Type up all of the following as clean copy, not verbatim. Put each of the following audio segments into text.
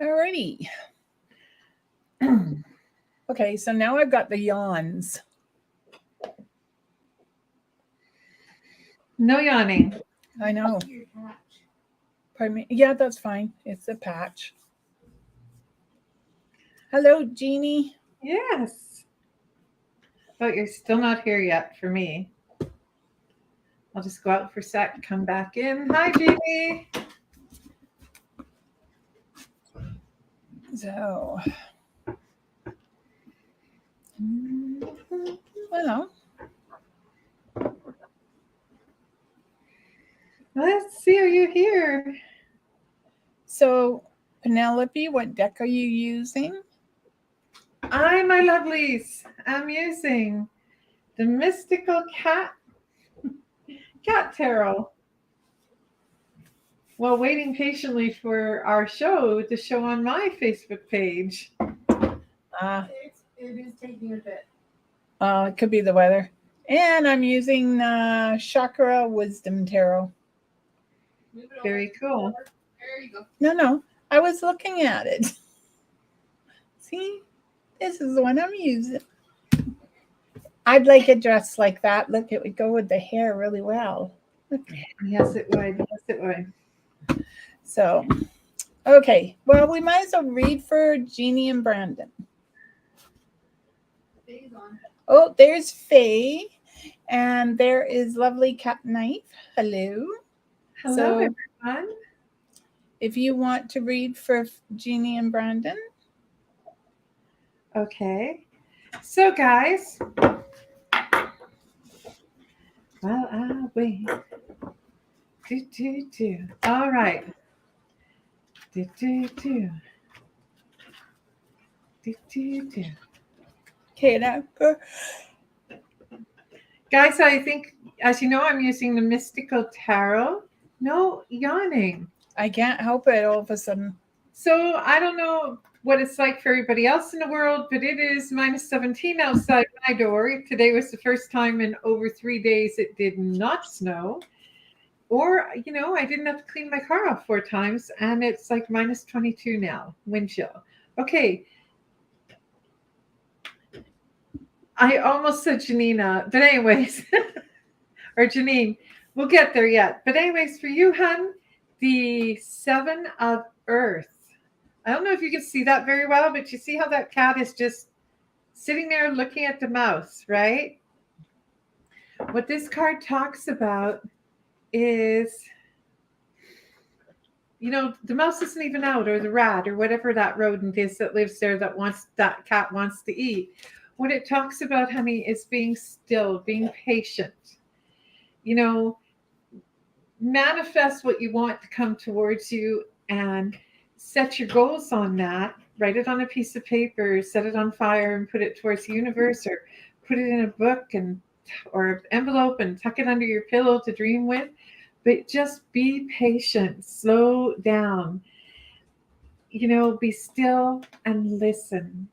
Alrighty. Okay, so now I've got the yawns. No yawning. I know. Pardon me. Yeah, that's fine. It's a patch. Hello, Jeannie. Yes. But you're still not here yet for me. I'll just go out for a sec, come back in. Hi, Jeannie. So, well, Let's see, are you here? so Penelope, what deck are you using? I, my lovelies, am using the Mystical Cat Tarot. While waiting patiently for our show to show on my Facebook page. It is taking a bit. It could be the weather. And I'm using Chakra Wisdom Tarot. Very cool. There you go. No, I was looking at it. See, this is the one I'm using. I'd like it dressed like that. Look, it would go with the hair really well. Yes, it would. Yes, it would. So, okay. Well, we might as well read for Jeannie and Brandon. Faye's on. Oh, there's Faye. And there is lovely Cat Knife. Hello. Hello, So, everyone. if you want to read for Jeannie and Brandon. Okay. So, guys. Well, I'll wait. Do. All right. Do. Do. Okay, now. Guys, I think, as you know, I'm using the Mystical Tarot. No yawning. I can't help it all of a sudden. So I don't know what it's like for everybody else in the world, but it is minus 17 outside my door. Today was the first time in over 3 days it did not snow. Or, you know, I didn't have to clean my car off 4 times, and it's like minus 22 now, wind chill. Okay. I almost said Janina, but anyways, or Janine, we'll get there yet. But anyways, for you, hun, the 7 of Earth. I don't know if you can see that very well, but you see how that cat is just sitting there looking at the mouse, right? What this card talks about is, you know, the mouse isn't even out, or the rat, or whatever that rodent is that lives there that cat wants to eat. What it talks about, honey, is being still, being patient. You know, manifest what you want to come towards you and set your goals on that. Write it on a piece of paper, set it on fire and put it towards the universe, or put it in a book or envelope and tuck it under your pillow to dream with. But just be patient, slow down, you know, be still and listen.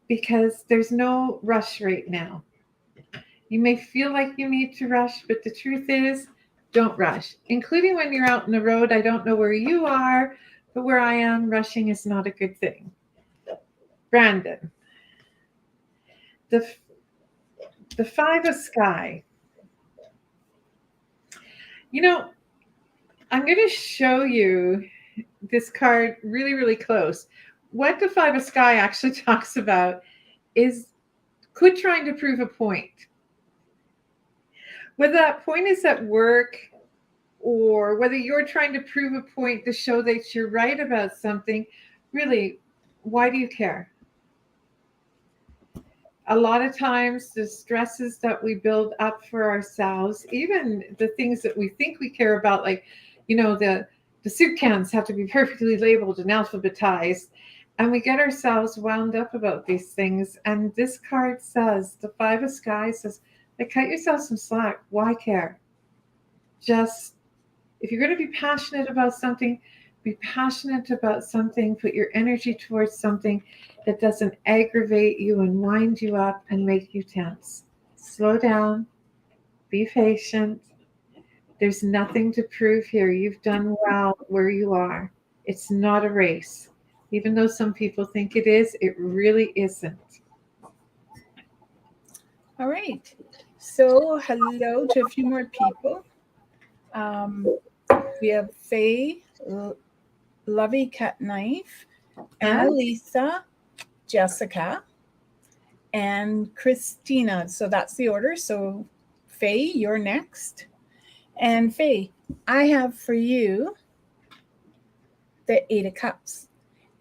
Because there's no rush right now. You may feel like you need to rush, but the truth is, don't rush. Including when you're out on the road. I don't know where you are, but where I am, rushing is not a good thing. Brandon. The 5 of Sky. You know, I'm going to show you this card really, really close. What the 5 of Sky actually talks about is quit trying to prove a point. Whether that point is at work, or whether you're trying to prove a point to show that you're right about something, really, why do you care? A lot of times the stresses that we build up for ourselves, even the things that we think we care about, like, you know, the soup cans have to be perfectly labeled and alphabetized, and we get ourselves wound up about these things. And this card says, the 5 of Sky says, cut yourself some slack. Why care? Just, if you're going to be passionate about something, be passionate about something. Put your energy towards something that doesn't aggravate you and wind you up and make you tense. Slow down. Be patient. There's nothing to prove here. You've done well where you are. It's not a race. Even though some people think it is, it really isn't. All right. So hello to a few more people. We have Faye, Lovey Cut Knife, Annalisa, Jessica, and Christina. So that's the order. So Faye, you're next. And Faye, I have for you the Eight of Cups.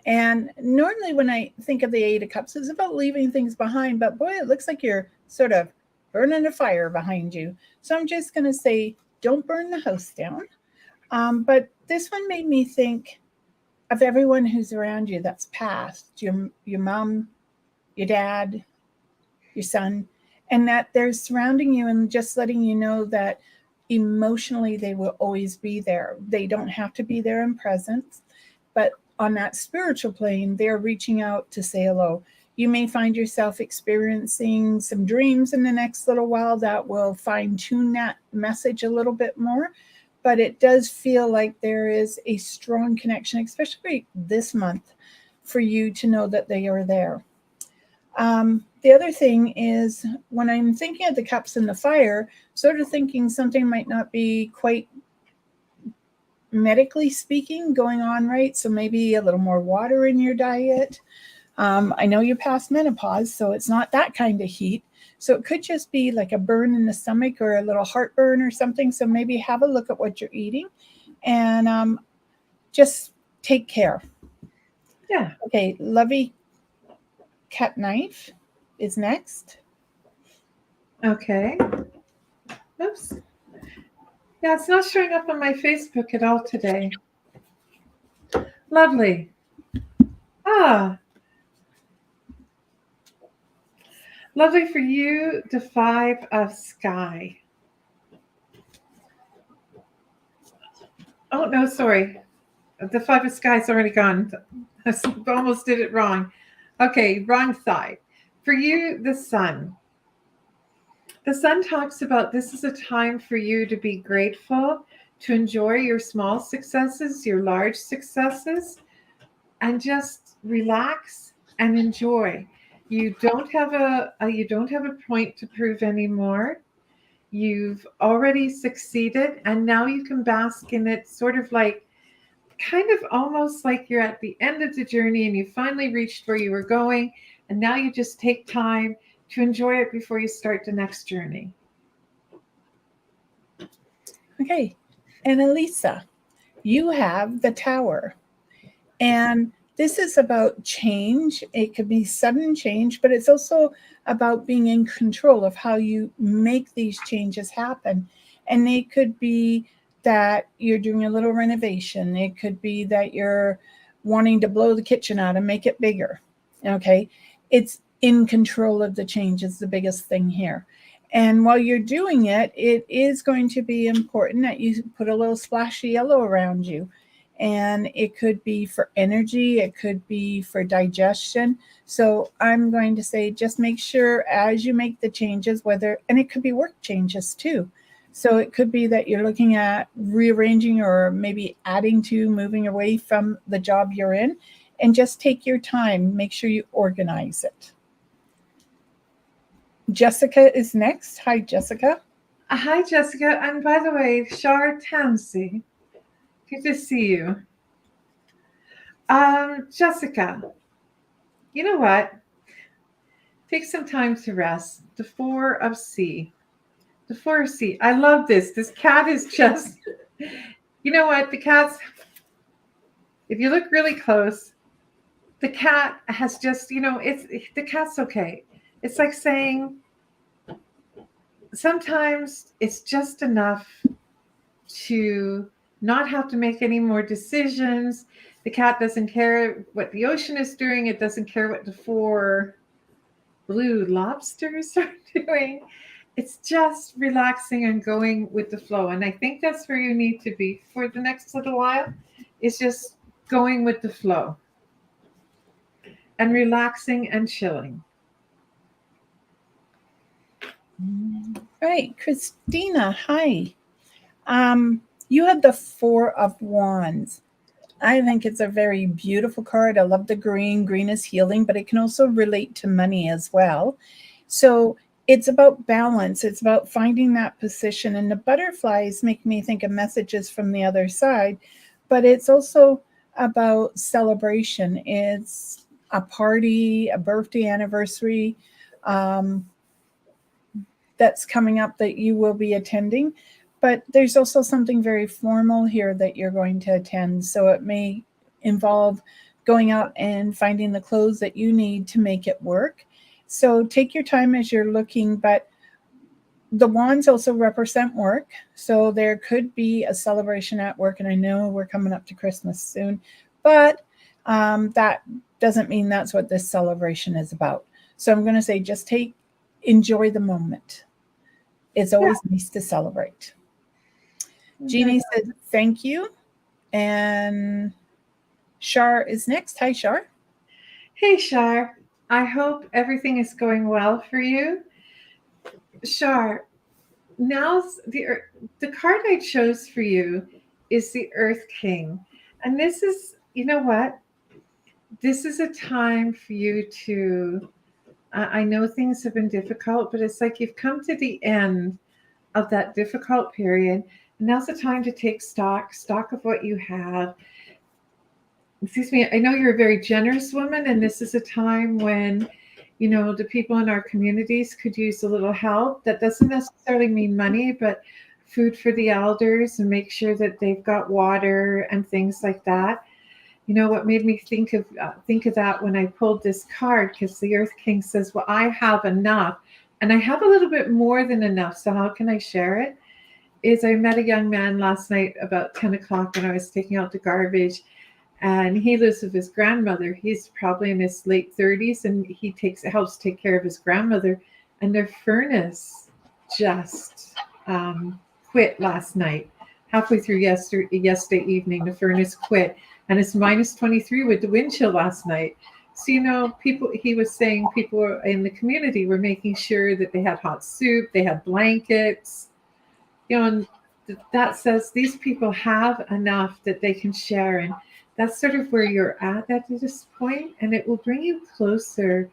And normally when I think of the Eight of Cups, it's about leaving things behind. But boy, it looks like you're sort of burning a fire behind you. So I'm just going to say, don't burn the house down. But this one made me think of everyone who's around you that's passed, your mom, your dad, your son, and that they're surrounding you and just letting you know that emotionally they will always be there. They don't have to be there in presence, but on that spiritual plane, they're reaching out to say hello. You may find yourself experiencing some dreams in the next little while that will fine-tune that message a little bit more, but it does feel like there is a strong connection, especially this month, for you to know that they are there. The other thing is when I'm thinking of the cups and the fire, sort of thinking something might not be quite medically speaking going on right. So maybe a little more water in your diet. I know you're past menopause, so it's not that kind of heat. So it could just be like a burn in the stomach or a little heartburn or something. So maybe have a look at what you're eating and just take care. Yeah. Okay, Lovey Cut Knife is next. Okay. Oops. Yeah, it's not showing up on my Facebook at all today. Lovely. Lovely for you, the Five of Sky. Oh, no, sorry. The Five of Sky is already gone. I almost did it wrong. Okay, wrong side. For you, the Sun. The Sun talks about this is a time for you to be grateful, to enjoy your small successes, your large successes, and just relax and enjoy. You don't have a point to prove anymore. You've already succeeded, and now you can bask in it, sort of like, kind of almost like you're at the end of the journey and you finally reached where you were going, and now you just take time to enjoy it before you start the next journey. Okay, and Elisa, you have the Tower. And this is about change. It could be sudden change, but it's also about being in control of how you make these changes happen. And they could be that you're doing a little renovation. It could be that you're wanting to blow the kitchen out and make it bigger. Okay, it's in control of the change is the biggest thing here. And while you're doing it, it is going to be important that you put a little splash of yellow around you. And it could be for energy, it could be for digestion. So I'm going to say just make sure as you make the changes, and it could be work changes too. So it could be that you're looking at rearranging or maybe adding to, moving away from the job you're in, and just take your time, make sure you organize it. Jessica is next. Hi, Jessica. Hi, Jessica. And by the way, Shar Tansy. Good to see you. Jessica, you know what? Take some time to rest. The Four of C. The Four of C. I love this. This cat is just, you know what? The cat's, if you look really close, the cat has just, the cat's okay. It's like saying, sometimes it's just enough to not have to make any more decisions. The cat doesn't care what the ocean is doing. It doesn't care what the four blue lobsters are doing. It's just relaxing and going with the flow. And I think that's where you need to be for the next little while, is just going with the flow and relaxing and chilling. Right. Christina, hi. You have the Four of Wands. I think it's a very beautiful card. I love the green. Green is healing, but it can also relate to money as well. So it's about balance. It's about finding that position. And the butterflies make me think of messages from the other side, but it's also about celebration. It's a party, a birthday anniversary that's coming up that you will be attending. But there's also something very formal here that you're going to attend. So it may involve going out and finding the clothes that you need to make it work. So take your time as you're looking, but the wands also represent work. So there could be a celebration at work. And I know we're coming up to Christmas soon, but that doesn't mean that's what this celebration is about. So I'm going to say, just enjoy the moment. It's always nice to celebrate. Jeannie said, thank you. And Shar is next. Hi, Shar. Hey, Shar. I hope everything is going well for you. Shar, now the card I chose for you is the Earth King. And this is, you know what? This is a time for you to, I know things have been difficult, but it's like you've come to the end of that difficult period. And now's the time to take stock of what you have. Excuse me, I know you're a very generous woman, and this is a time when, you know, the people in our communities could use a little help. That doesn't necessarily mean money, but food for the elders, and make sure that they've got water and things like that. You know what made me think of that when I pulled this card, because the Earth King says, well, I have enough, and I have a little bit more than enough, so how can I share it? Is I met a young man last night about 10 o'clock when I was taking out the garbage, and he lives with his grandmother. He's probably in his late 30s, and he helps take care of his grandmother, and their furnace just quit last night. Halfway through yesterday evening, the furnace quit, and it's minus 23 with the wind chill last night. So, you know, he was saying people in the community were making sure that they had hot soup, they had blankets, you know, and that says these people have enough that they can share. And that's sort of where you're at this point, and it will bring you closer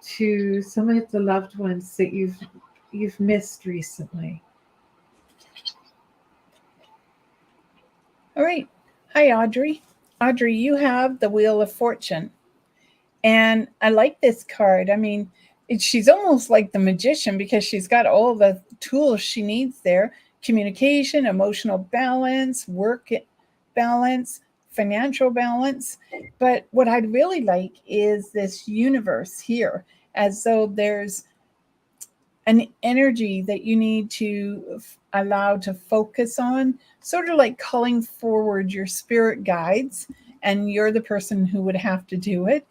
to some of the loved ones that you've missed recently. All right. Hi, Audrey. Audrey, you have the Wheel of Fortune. And I like this card. I mean, she's almost like the magician because she's got all the tools she needs there: communication, emotional balance, work balance, financial balance. But what I'd really like is this universe here, as though there's an energy that you need to allow to focus on, sort of like calling forward your spirit guides, and you're the person who would have to do it.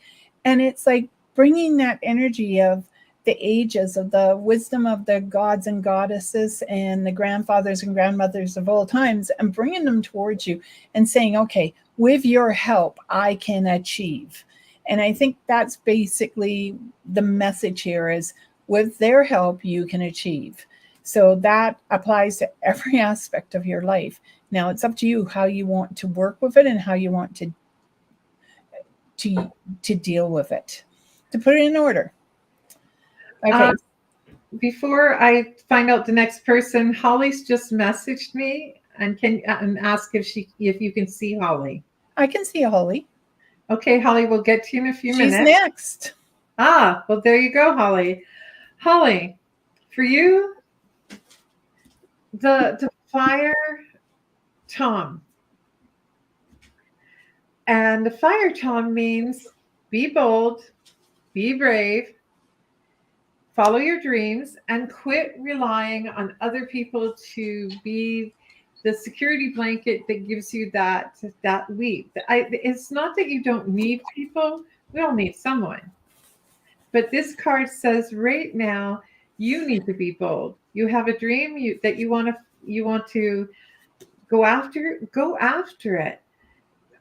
And it's like bringing that energy of the ages, of the wisdom of the gods and goddesses and the grandfathers and grandmothers of all times, and bringing them towards you and saying, okay, with your help, I can achieve. And I think that's basically the message here is, with their help, you can achieve. So that applies to every aspect of your life. Now it's up to you how you want to work with it and how you want to deal with it, to put it in order. Okay. Before I find out the next person, Holly's just messaged me and ask if you can see Holly. I can see Holly. Okay, Holly, we'll get to you in a few minutes. She's next. Well, there you go, Holly. Holly, for you, the fire tom. And the fire tom means be bold, be brave, follow your dreams, and quit relying on other people to be the security blanket that gives you that leap. It's not that you don't need people. We all need someone. But this card says right now, you need to be bold. You have a dream that you want to go after. Go after it.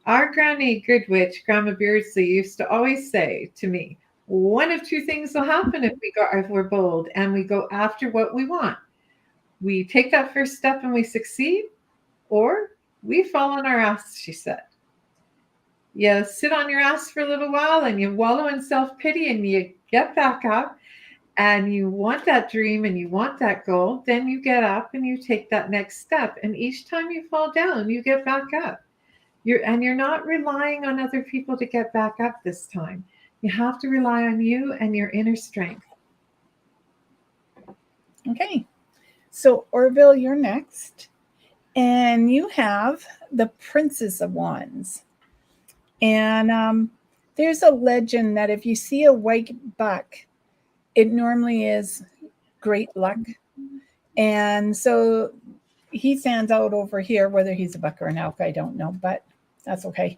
Our Granny Goodwitch, Grandma Beardsley, used to always say to me, one of two things will happen if we're bold and we go after what we want. We take that first step and we succeed, Or we fall on our ass, she said. You sit on your ass for a little while and you wallow in self-pity and you get back up and you want that dream and you want that goal. Then you get up and you take that next step. And each time you fall down, you get back up. You're not relying on other people to get back up this time. You have to rely on you and your inner strength. Okay. So Orville, you're next. And you have the Princess of Wands. And there's a legend that if you see a white buck, it normally is great luck. And so he stands out over here, whether he's a buck or an elk, I don't know, but that's okay.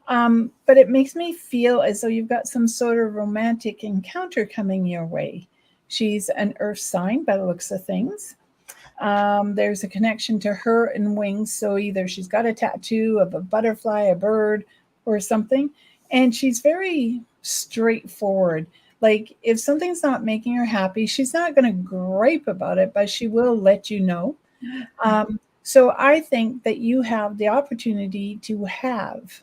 But it makes me feel as though you've got some sort of romantic encounter coming your way. She's an earth sign by the looks of things. There's a connection to her and wings. So either she's got a tattoo of a butterfly, a bird, or something. And she's very straightforward. Like if something's not making her happy, she's not going to gripe about it, but she will let you know. So I think that you have the opportunity to have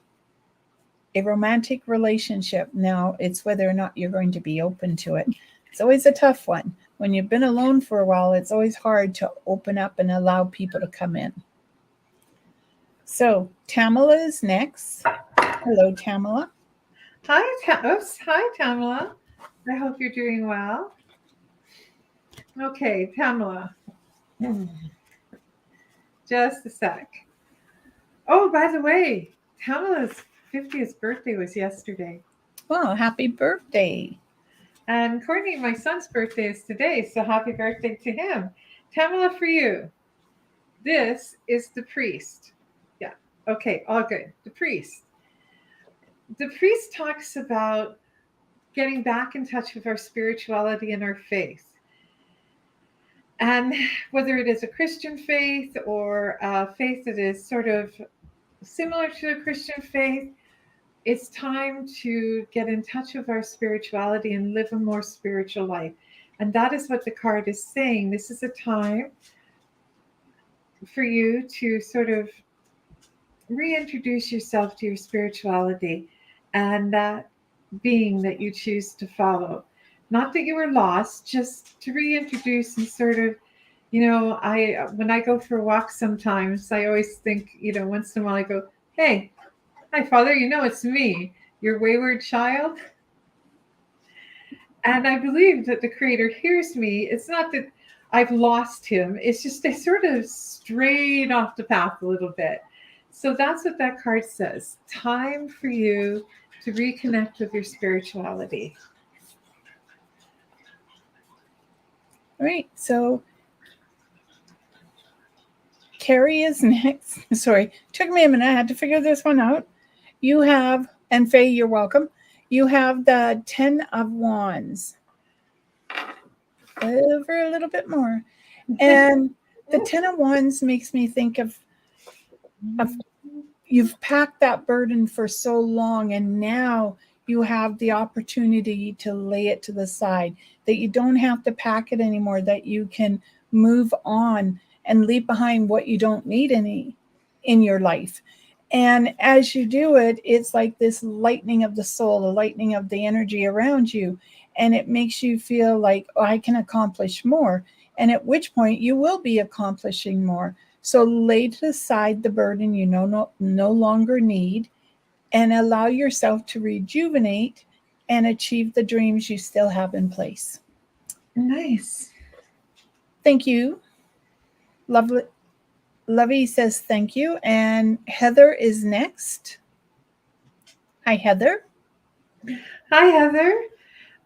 a romantic relationship. Now, it's whether or not you're going to be open to it. It's always a tough one. When you've been alone for a while, it's always hard to open up and allow people to come in. So Tamala is next. Hello, Tamala. Hi, Tamala. I hope you're doing well. Okay, Tamala. Just a sec. Oh, by the way, Tamala's 50th birthday was yesterday. Well, happy birthday. And Courtney, my son's birthday is today, so happy birthday to him. Tamala, for you, this is the priest. Yeah, okay, all good. The priest. The priest talks about getting back in touch with our spirituality and our faith. And whether it is a Christian faith or a faith that is sort of similar to the Christian faith, it's time to get in touch with our spirituality and live a more spiritual life. And that is what the card is saying. This is a time for you to sort of reintroduce yourself to your spirituality and that being that you choose to follow. Not that you were lost, just to reintroduce and sort of, when I go for a walk sometimes, I always think, once in a while I go, hey, hi, Father, it's me, your wayward child. And I believe that the Creator hears me. It's not that I've lost him. It's just I sort of strayed off the path a little bit. So that's what that card says. Time for you to reconnect with your spirituality. All right. So Carrie is next. Sorry. Took me a minute. I had to figure this one out. You have, and Faye, you're welcome. You have the 10 of Wands. Over a little bit more. And the 10 of Wands makes me think of you've packed that burden for so long, and now you have the opportunity to lay it to the side, that you don't have to pack it anymore, that you can move on and leave behind what you don't need any in your life. And as you do it, it's like this lightening of the soul, the lightening of the energy around you. And it makes you feel like, oh, I can accomplish more. And at which point you will be accomplishing more. So lay to the side the burden you no longer need, and allow yourself to rejuvenate and achieve the dreams you still have in place. Nice. Thank you. Lovey says thank you. And Heather is next. Hi, Heather. Hi, Heather.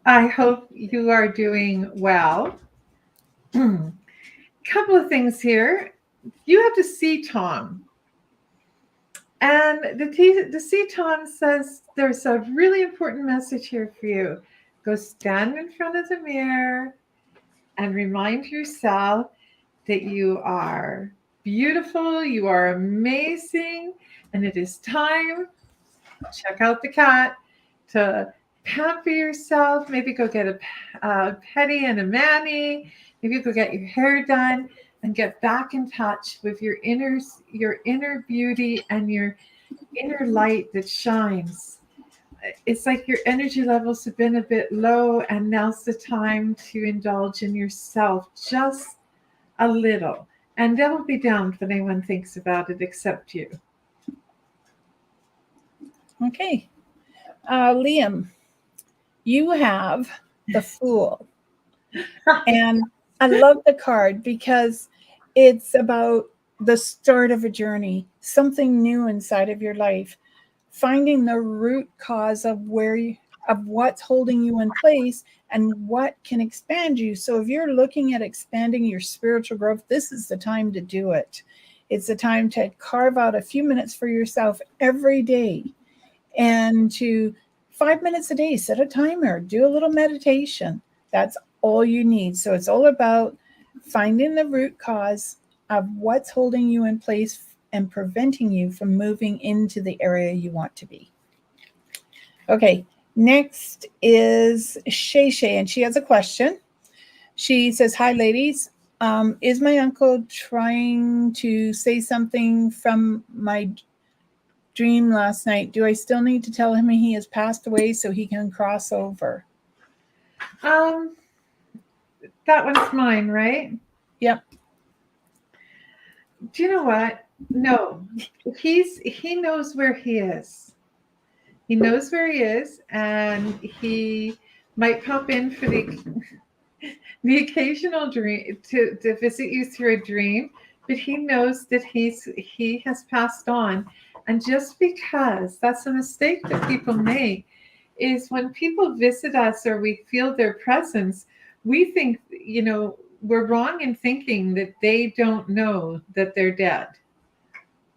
I hope you are doing well. Couple of things here. You have to see Tom. And the see Tom says there's a really important message here for you. Go stand in front of the mirror and remind yourself that you are beautiful, you are amazing, and it is time, check out the cat, to pamper yourself. Maybe go get a pedi and a mani. Maybe go get your hair done. and get back in touch with your inner beauty and your inner light that shines. It's like your energy levels have been a bit low, and now's the time to indulge in yourself just a little. And don't be down when anyone thinks about it except you. Okay. Liam, you have the Fool. And I love the card because it's about the start of a journey, something new inside of your life, finding the root cause of what's holding you in place and what can expand you. So if you're looking at expanding your spiritual growth, this is the time to do it. It's the time to carve out a few minutes for yourself every day, and to 5 minutes a day, set a timer, do a little meditation. That's all you need. So it's all about finding the root cause of what's holding you in place and preventing you from moving into the area you want to be. Okay, next is Shay Shay, and she has a question. She says, hi, ladies. Is my uncle trying to say something from my dream last night? Do I still need to tell him he has passed away so he can cross over? That one's mine, right? Yep. Do you know what? No, he knows where he is. He knows where he is, and he might pop in for the occasional dream to visit you through a dream, but he knows that he has passed on. And just because that's a mistake that people make is when people visit us or we feel their presence, we think, we're wrong in thinking that they don't know that they're dead.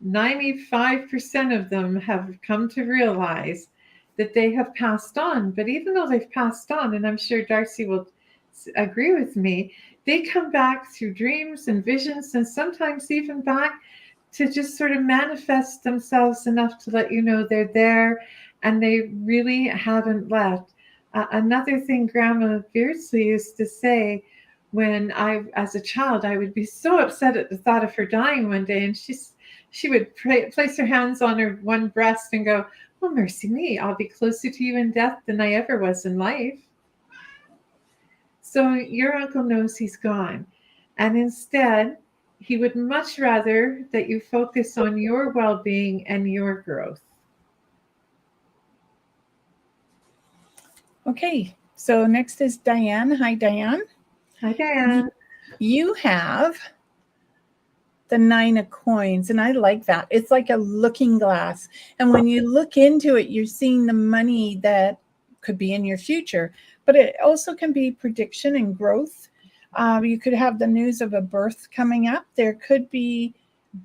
95% of them have come to realize that they have passed on. But even though they've passed on, and I'm sure D'Arcy will agree with me, they come back through dreams and visions, and sometimes even back to just sort of manifest themselves enough to let you know they're there and they really haven't left. Another thing Grandma Beardsley used to say, when as a child, I would be so upset at the thought of her dying one day, and she would place her hands on her one breast and go, well, mercy me, I'll be closer to you in death than I ever was in life. So your uncle knows he's gone. And instead, he would much rather that you focus on your well-being and your growth. Okay, so next is Diane. Hi, Diane. Hi, Diane. You have the 9 of coins, and I like that. It's like a looking glass. And when you look into it, you're seeing the money that could be in your future, but it also can be prediction and growth. You could have the news of a birth coming up. There could be,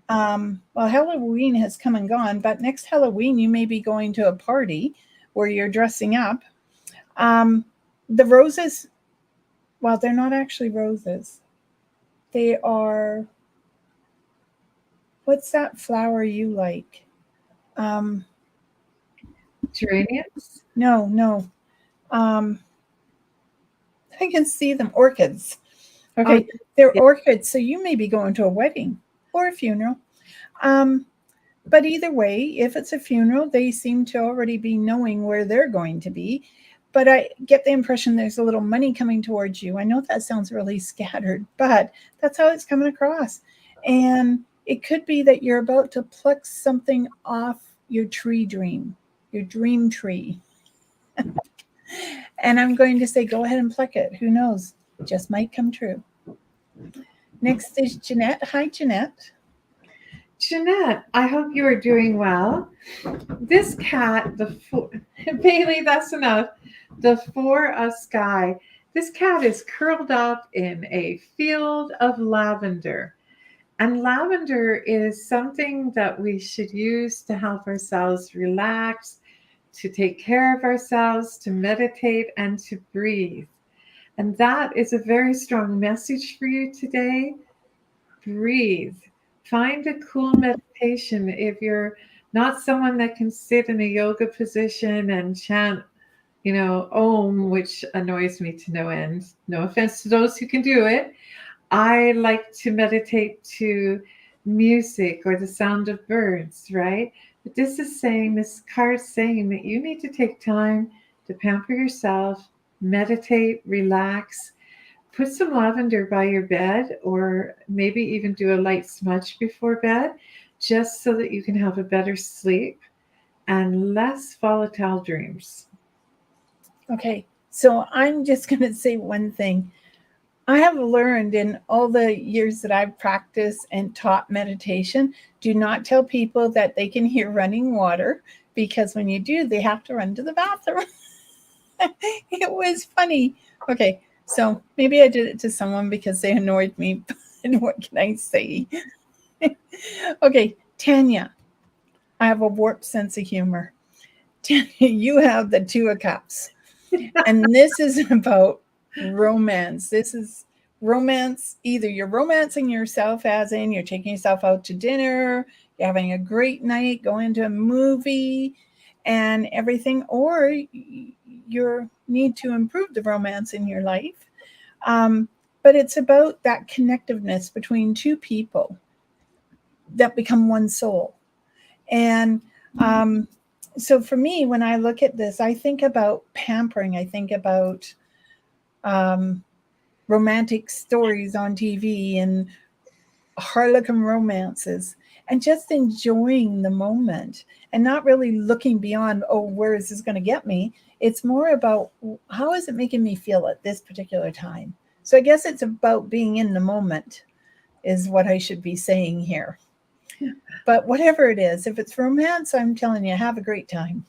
Halloween has come and gone, but next Halloween, you may be going to a party where you're dressing up. The roses, well, they're not actually roses. They are, what's that flower you like? Geraniums? No. I can see them. Orchids. Okay, they're orchids. So you may be going to a wedding or a funeral. But either way, if it's a funeral, they seem to already be knowing where they're going to be. But I get the impression there's a little money coming towards you. I know that sounds really scattered, but that's how it's coming across. And it could be that you're about to pluck something off your dream tree. And I'm going to say, go ahead and pluck it. Who knows? It just might come true. Next is Jeanette. Hi, Jeanette. Jeanette, I hope you are doing well. This cat, Bailey, that's enough. The 4 of Sky. This cat is curled up in a field of lavender. And lavender is something that we should use to help ourselves relax, to take care of ourselves, to meditate, and to breathe. And that is a very strong message for you today. Breathe. Find a cool meditation. If you're not someone that can sit in a yoga position and chant, Om, which annoys me to no end. No offense to those who can do it. I like to meditate to music or the sound of birds, right? But this card's saying that you need to take time to pamper yourself, meditate, relax, put some lavender by your bed, or maybe even do a light smudge before bed, just so that you can have a better sleep and less volatile dreams. Okay, so I'm just going to say one thing. I have learned in all the years that I've practiced and taught meditation, do not tell people that they can hear running water, because when you do, they have to run to the bathroom. It was funny. Okay, so maybe I did it to someone because they annoyed me. But what can I say? Okay, Tanya, I have a warped sense of humor. Tanya, you have the Two of Cups. And this is about romance. This is romance. Either you're romancing yourself, as in you're taking yourself out to dinner, you're having a great night, going to a movie and everything, or you need to improve the romance in your life. But it's about that connectiveness between two people that become one soul. And so for me, when I look at this, I think about pampering. I think about romantic stories on TV and harlequin romances, and just enjoying the moment and not really looking beyond, oh, where is this going to get me? It's more about, how is it making me feel at this particular time? So I guess it's about being in the moment is what I should be saying here. But whatever it is, if it's romance, I'm telling you, have a great time.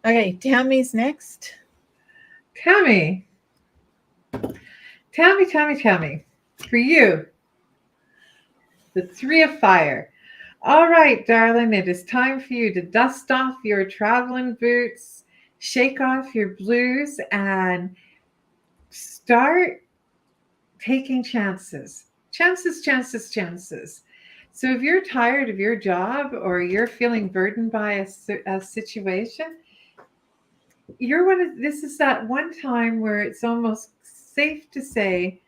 Okay, Tammy's next. Tammy. For you, the Three of Fire. All right, darling, it is time for you to dust off your traveling boots, shake off your blues, and start taking chances. Chances. So if you're tired of your job or you're feeling burdened by a situation, this is that one time where it's almost safe to say,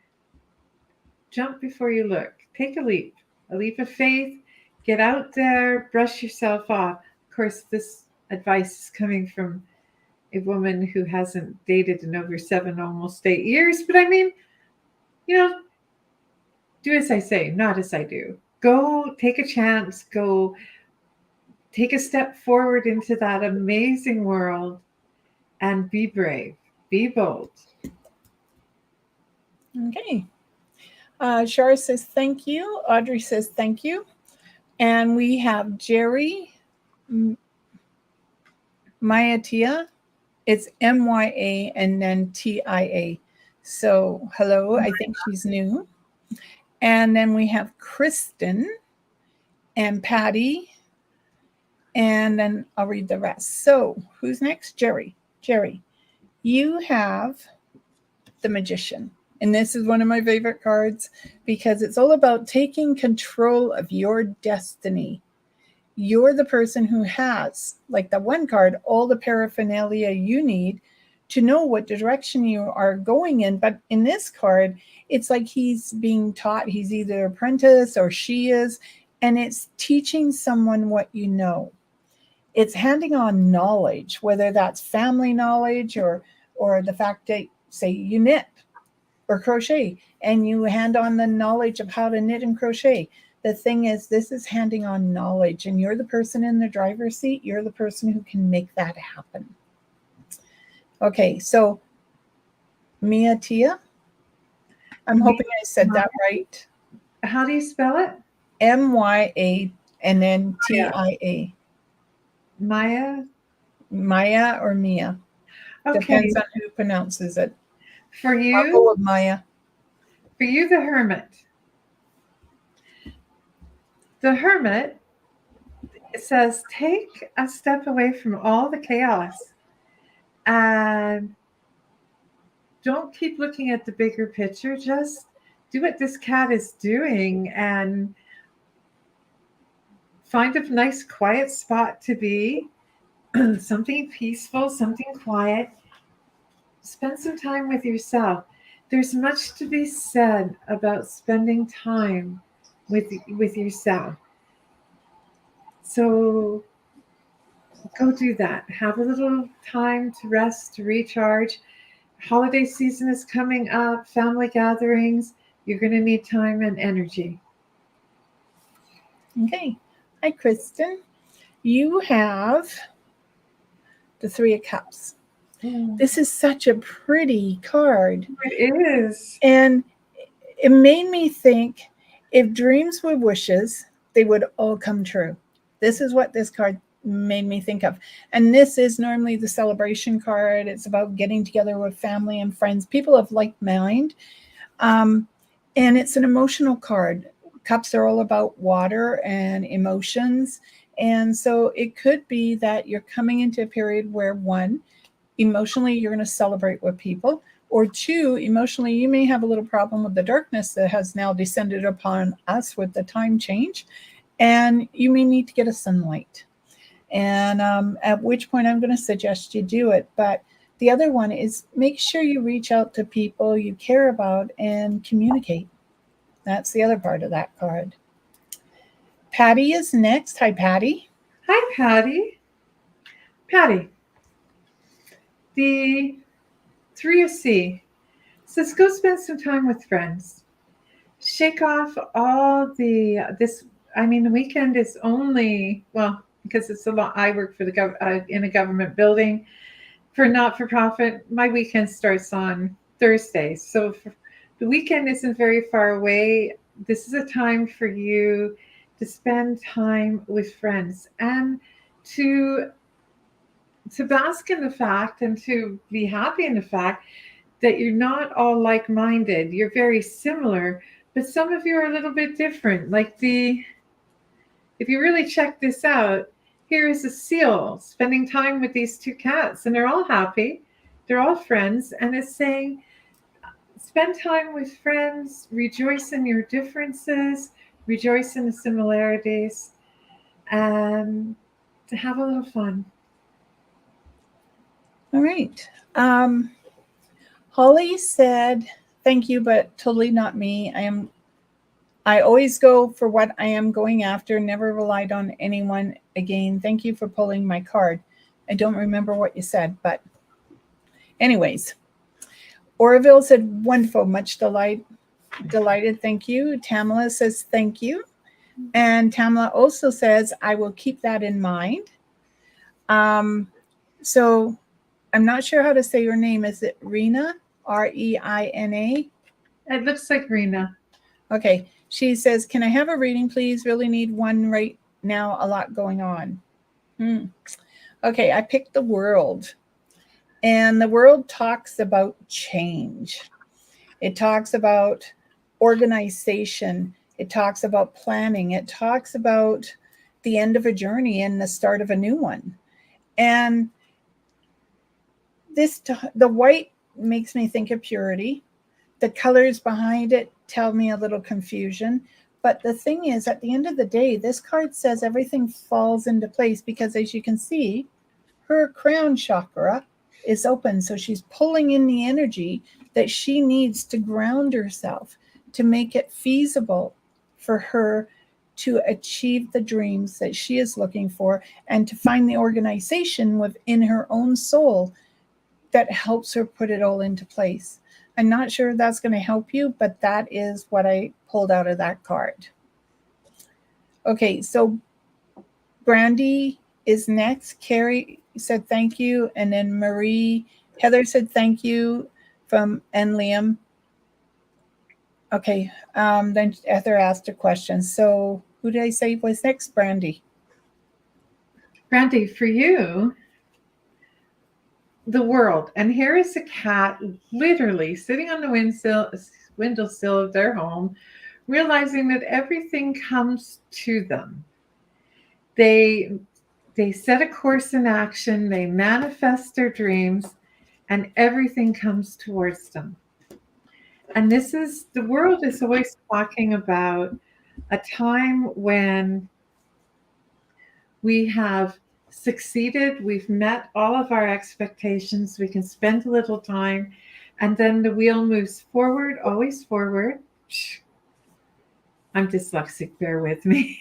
jump before you look. Take a leap of faith. Get out there, brush yourself off. Of course, this advice is coming from a woman who hasn't dated in over 7, almost 8 years. But I mean, do as I say, not as I do. Go take a chance. Go take a step forward into that amazing world and be brave. Be bold. Okay. Shara says thank you. Audrey says thank you. And we have Jerry Myatia. It's MYA and then TIA. So hello, I think she's new. And then we have Kristen and Patty. And then I'll read the rest. So who's next? Jerry. Jerry, you have the Magician. And this is one of my favorite cards because it's all about taking control of your destiny. You're the person who has, like the one card, all the paraphernalia you need to know what direction you are going in. But in this card, it's like he's being taught. He's either apprentice or she is, and it's teaching someone what you know. It's handing on knowledge, whether that's family knowledge or the fact that, say, you knit or crochet, and you hand on the knowledge of how to knit and crochet. The thing is, this is handing on knowledge, and you're the person in the driver's seat. You're the person who can make that happen. Okay, so Mia Tia, I'm hoping I said that right. How do you spell it? MYA and then TIA. Maya or Mia. Okay. Depends on who pronounces it. For you, I'll go with Maya. For you, the Hermit. The Hermit, it says, take a step away from all the chaos and don't keep looking at the bigger picture. Just do what this cat is doing and find a nice quiet spot to be, something peaceful, something quiet. Spend some time with yourself. there's much to be said about spending time with yourself. So go do that. Have a little time to rest, to recharge. Holiday season is coming up, family gatherings. You're going to need time and energy. Okay. Hi, Kristen. You have the Three of Cups. This is such a pretty card. It is. And it made me think, if dreams were wishes, they would all come true. This is what this card made me think of. And this is normally the celebration card. It's about getting together with family and friends, people of like mind. And it's an emotional card. Cups are all about water and emotions. And so it could be that you're coming into a period where, one, emotionally, you're going to celebrate with people, or two, emotionally, you may have a little problem with the darkness that has now descended upon us with the time change, and you may need to get a sunlight. And at which point I'm going to suggest you do it. But the other one is, make sure you reach out to people you care about and communicate. That's the other part of that card. Patty is next. Hi, Patty. Hi, Patty. Patty, the 3 of C says go spend some time with friends. Shake off all the the weekend is only, well, because it's a lot. I work for in a government building for not-for-profit. My weekend starts on Thursday, so the weekend isn't very far away. This is a time for you to spend time with friends and to bask in the fact and to be happy in the fact that you're not all like-minded. You're very similar, but some of you are a little bit different. If you really check this out, here is a seal spending time with these two cats, and they're all happy. They're all friends, and it's saying, spend time with friends, rejoice in your differences, rejoice in the similarities, and to have a little fun. All right. Holly said, thank you, but totally not me. I always go for what I am going after, never relied on anyone again. Thank you for pulling my card. I don't remember what you said, but anyways. Oroville said, wonderful, much delighted, thank you. Tamala says, thank you. And Tamala also says, I will keep that in mind. So I'm not sure how to say your name. Is it Rena? Reina? It looks like Rena. Okay. She says, can I have a reading, please? Really need one right now. A lot going on. Okay. I picked the World. And the World talks about change. It talks about organization. It talks about planning. It talks about the end of a journey and the start of a new one. And the white makes me think of purity. The colors behind it tell me a little confusion. But the thing is, at the end of the day, this card says everything falls into place because, as you can see, her crown chakra is open. So she's pulling in the energy that she needs to ground herself, to make it feasible for her to achieve the dreams that she is looking for, and to find the organization within her own soul that helps her put it all into place. I'm not sure if that's going to help you, but that is what I pulled out of that card. Okay, so Brandy is next. Carrie said thank you, and then Heather said thank you and Liam. Okay, then Heather asked a question. So who did I say was next? Brandy. Brandy, for you, the World. And here is a cat literally sitting on the windowsill of their home, realizing that everything comes to them. They set a course in action, they manifest their dreams, and everything comes towards them. And the World is always talking about a time when we have succeeded, we've met all of our expectations, we can spend a little time And then the wheel moves forward, always forward. I'm dyslexic, bear with me.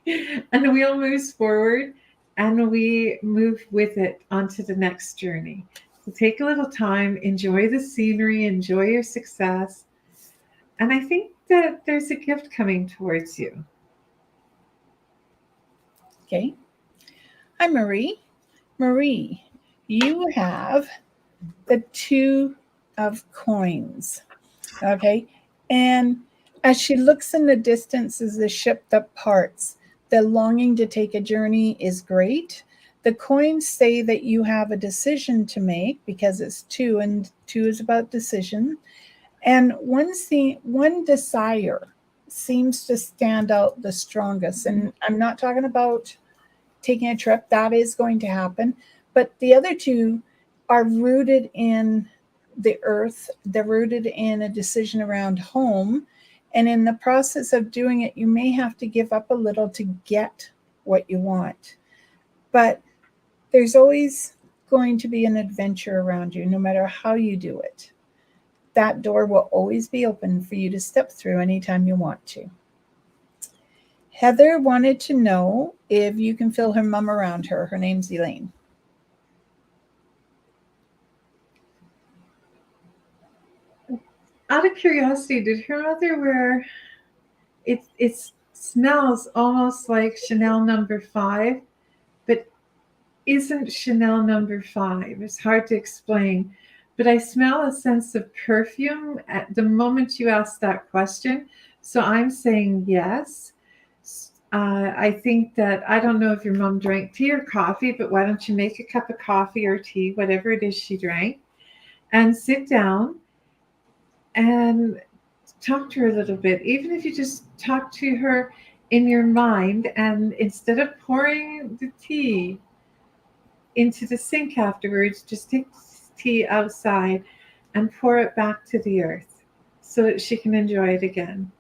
And the wheel moves forward and we move with it onto the next journey. So take a little time, enjoy the scenery, enjoy your success. And I think that there's a gift coming towards you. Okay. Hi, Marie. Marie, you have the 2 of coins. Okay. And as she looks in the distance as the ship that parts, the longing to take a journey is great. The coins say that you have a decision to make because it's 2, and 2 is about decision. And one desire seems to stand out the strongest. And I'm not talking about taking a trip, that is going to happen. But the other 2 are rooted in the earth, they're rooted in a decision around home. And in the process of doing it, you may have to give up a little to get what you want. But there's always going to be an adventure around you, no matter how you do it. That door will always be open for you to step through anytime you want to. Heather wanted to know if you can feel her mom around her. Her name's Elaine. Out of curiosity, did her mother wear it smells almost like Chanel number 5, but isn't Chanel number 5. It's hard to explain. But I smell a sense of perfume at the moment you asked that question. So I'm saying yes. I think that, I don't know if your mom drank tea or coffee, but why don't you make a cup of coffee or tea, whatever it is she drank, and sit down and talk to her a little bit. Even if you just talk to her in your mind, and instead of pouring the tea into the sink afterwards, just take tea outside and pour it back to the earth so that she can enjoy it again.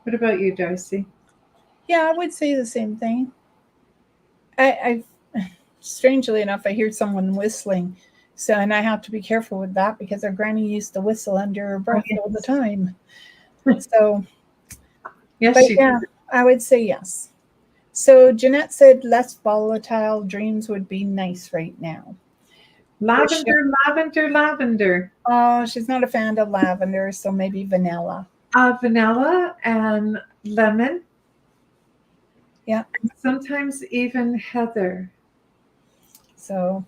What about you, D'Arcy? Yeah, I would say the same thing. I strangely enough, I hear someone whistling. So, and I have to be careful with that because our granny used to whistle under her breath all the time. So, Yes, but yeah, I would say yes. So Jeanette said less volatile dreams would be nice right now. Lavender, lavender, lavender. Oh, she's not a fan of lavender, so maybe vanilla. Vanilla and lemon. Yeah. And sometimes even heather. So,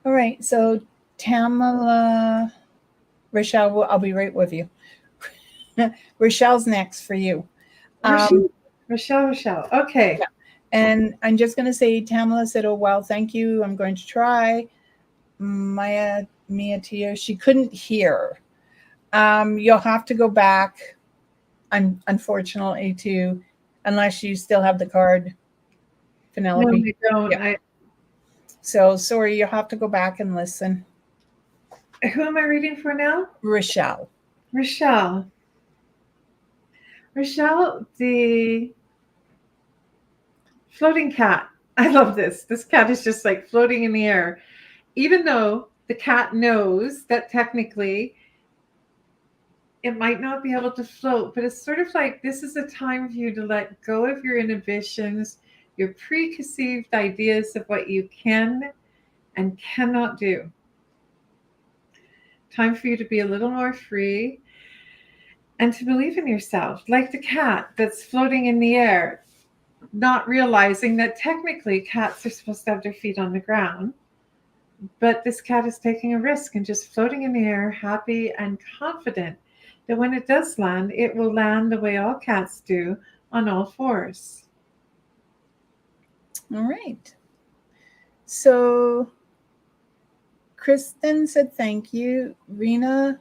all right. So Tamala, Rochelle, I'll be right with you. Rochelle's next for you. Rochelle. Okay. Yeah. And I'm just going to say, Tamala said, oh, well, thank you. I'm going to try. Mia Tio, she couldn't hear. You'll have to go back, unfortunately, unless you still have the card, Penelope. No, we don't. Yeah. So sorry, you'll have to go back and listen. Who am I reading for now? Rochelle, the floating cat. I love this. This cat is just like floating in the air. Even though the cat knows that technically it might not be able to float, but it's sort of like this is a time for you to let go of your inhibitions, your preconceived ideas of what you can and cannot do. Time for you to be a little more free and to believe in yourself, like the cat that's floating in the air, not realizing that technically cats are supposed to have their feet on the ground. But this cat is taking a risk and just floating in the air, happy and confident that when it does land, it will land the way all cats do, on all fours. All right. So Kristen said, thank you. Rena,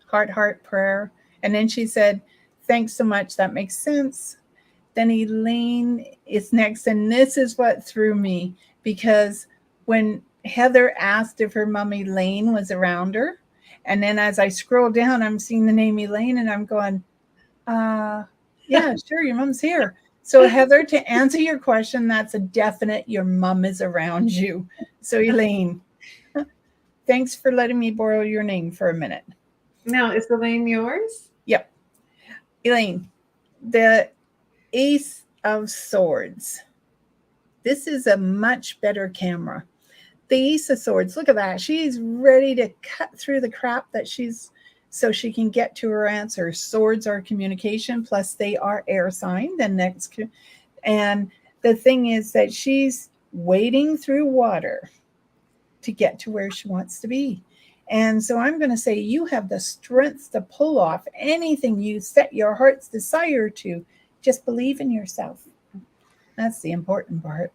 heart prayer. And then she said, thanks so much. That makes sense. Then Elaine is next. And this is what threw me, because when Heather asked if her mom Elaine was around her, and then as I scroll down, I'm seeing the name Elaine and I'm going, yeah, sure, your mom's here. So Heather, to answer your question, that's a definite, your mom is around you. So Elaine. thanks for letting me borrow your name for a minute. Now, is Elaine yours? Yep. Elaine, the Ace of Swords. This is a much better camera. The Ace of Swords, look at that. She's ready to cut through the crap that so she can get to her answer. Swords are communication, plus they are air sign. And the thing is that she's wading through water to get to where she wants to be. And so I'm going to say you have the strength to pull off anything you set your heart's desire to. Just believe in yourself. That's the important part.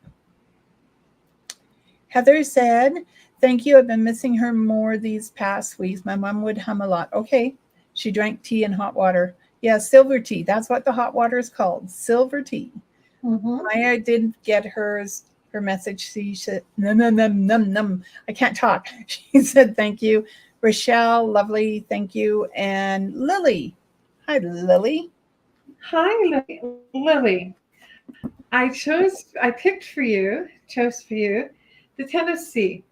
Heather said, thank you. I've been missing her more these past weeks. My mom would hum a lot. Okay. She drank tea and hot water. Yeah, silver tea. That's what the hot water is called. Silver tea. Mm-hmm. Maya did get her message. She said, num. I can't talk. She said, thank you. Rochelle, lovely. Thank you. And Lily. Hi, Lily. Hi, Lily. I picked for you, the Tennessee.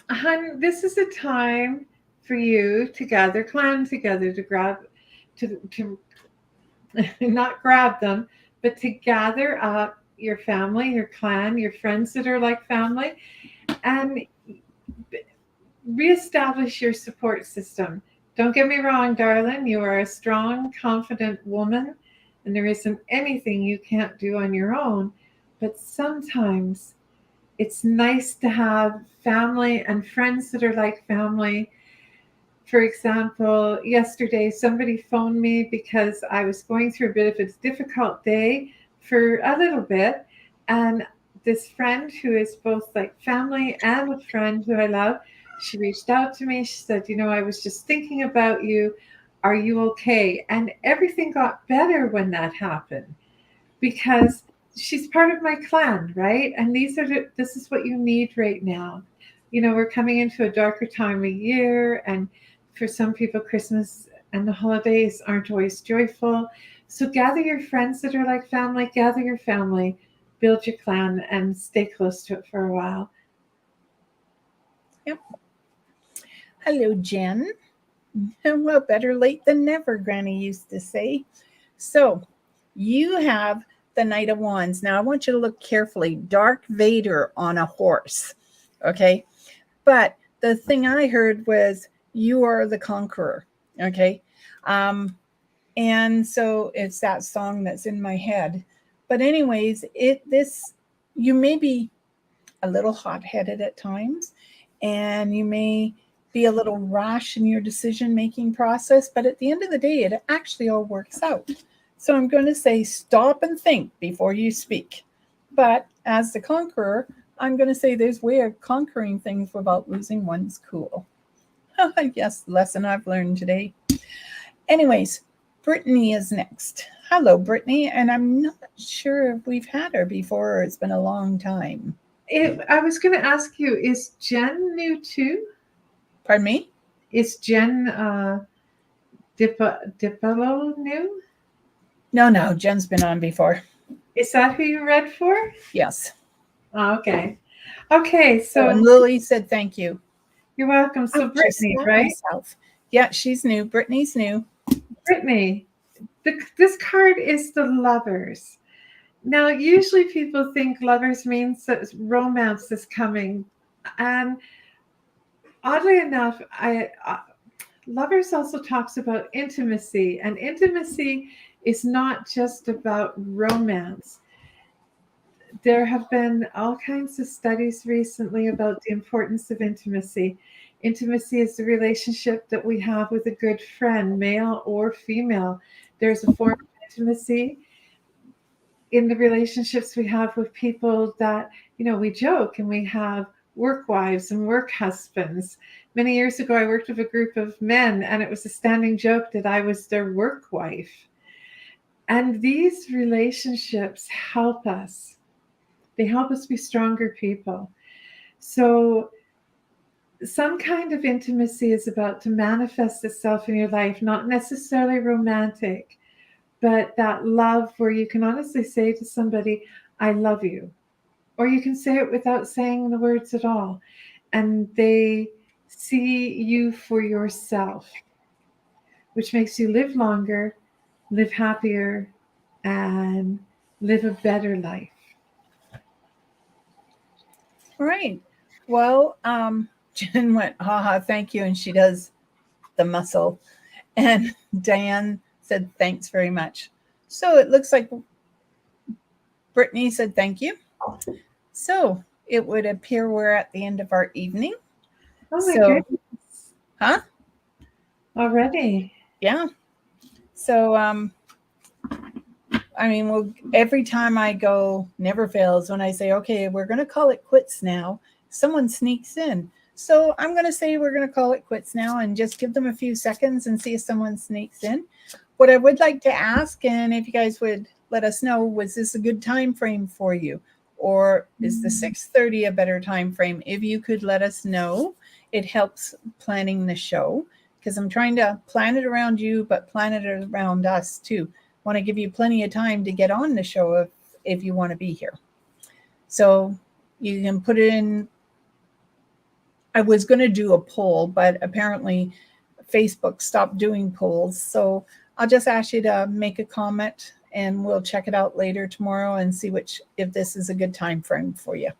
Hun, this is a time for you to gather clan together to not grab them, but to gather up your family, your clan, your friends that are like family, and reestablish your support system. Don't get me wrong, darling, you are a strong, confident woman, and there isn't anything you can't do on your own, but sometimes it's nice to have family and friends that are like family. For example, yesterday somebody phoned me because I was going through a bit of a difficult day for a little bit, and this friend who is both like family and a friend who I love, she reached out to me. She said, I was just thinking about you. Are you okay? And everything got better when that happened, because she's part of my clan, right? And this is what you need right now. We're coming into a darker time of year, and for some people, Christmas and the holidays aren't always joyful. So gather your friends that are like family, gather your family, build your clan, and stay close to it for a while. Yep. Hello, Jen. Well, better late than never, Granny used to say. So you have the Knight of Wands. Now I want you to look carefully. Dark Vader on a horse. Okay. But the thing I heard was you are the conqueror. Okay. And so it's that song that's in my head. But anyways, you may be a little hot-headed at times, and you may be a little rash in your decision-making process, but at the end of the day, it actually all works out. So I'm going to say stop and think before you speak. But as the conqueror, I'm going to say there's a way of conquering things without losing one's cool. Yes, lesson I've learned today. Anyways, Brittany is next. Hello, Brittany, and I'm not sure if we've had her before or it's been a long time. I was going to ask you, is Jen new too? Pardon me? Is Jen Dipolo new? No, Jen's been on before. Is that who you read for? Yes. Oh, okay. Okay, so and Lily said thank you. You're welcome. So Brittany, right? Myself. Yeah, she's new. Brittany's new. Brittany, this card is the Lovers. Now, usually people think Lovers means that romance is coming, and oddly enough, Lovers also talks about intimacy, and intimacy is not just about romance. There have been all kinds of studies recently about the importance of intimacy. Intimacy is the relationship that we have with a good friend, male or female. There's a form of intimacy in the relationships we have with people that, we joke, and we have work wives and work husbands. Many years ago, I worked with a group of men, and it was a standing joke that I was their work wife. And these relationships help us. They help us be stronger people. So some kind of intimacy is about to manifest itself in your life, not necessarily romantic, but that love where you can honestly say to somebody, I love you. Or you can say it without saying the words at all. And they see you for yourself, which makes you live longer, live happier, and live a better life. All right. Well, Jen went, haha, thank you. And she does the muscle. And Diane said, thanks very much. So it looks like Brittany said, thank you. So it would appear we're at the end of our evening. Oh my goodness. Huh? Already. Yeah. So, I mean, well, every time I go, never fails when I say, okay, we're going to call it quits now, someone sneaks in. So I'm going to say we're going to call it quits now and just give them a few seconds and see if someone sneaks in. What I would like to ask, and if you guys would let us know, was this a good time frame for you? Or is the 6:30 a better time frame? If you could let us know, it helps planning the show, because I'm trying to plan it around you, but plan it around us too. Want to give you plenty of time to get on the show if you want to be here. So you can put it in. I was going to do a poll, but apparently Facebook stopped doing polls. So I'll just ask you to make a comment and we'll check it out later tomorrow and see if this is a good time frame for you.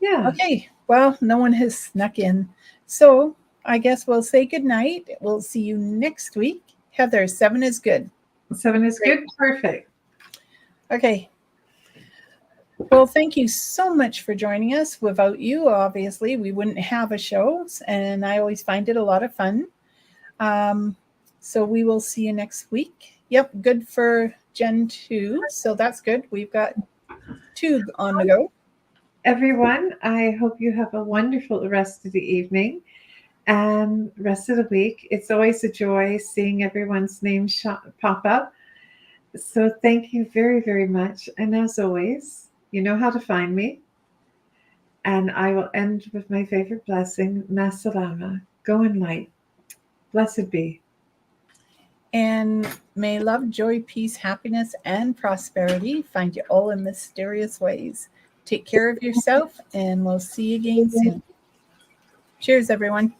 Yeah. Okay. Well, no one has snuck in. So I guess we'll say good night. We'll see you next week. Heather, 7 is good. 7 is Great. good. Perfect. Okay. Well, thank you so much for joining us. Without you, obviously, we wouldn't have a show, and I always find it a lot of fun. So we will see you next week. Yep, good for Jen too. So that's good. We've got 2 on the go. Everyone, I hope you have a wonderful rest of the evening and rest of the week. It's always a joy seeing everyone's name pop up. So thank you very, very much. And as always, you know how to find me. And I will end with my favorite blessing, Masalama. Go in light. Blessed be. And may love, joy, peace, happiness, and prosperity find you all in mysterious ways. Take care of yourself, and we'll see you again soon. Cheers, everyone.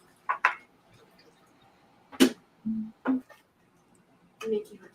Nikki,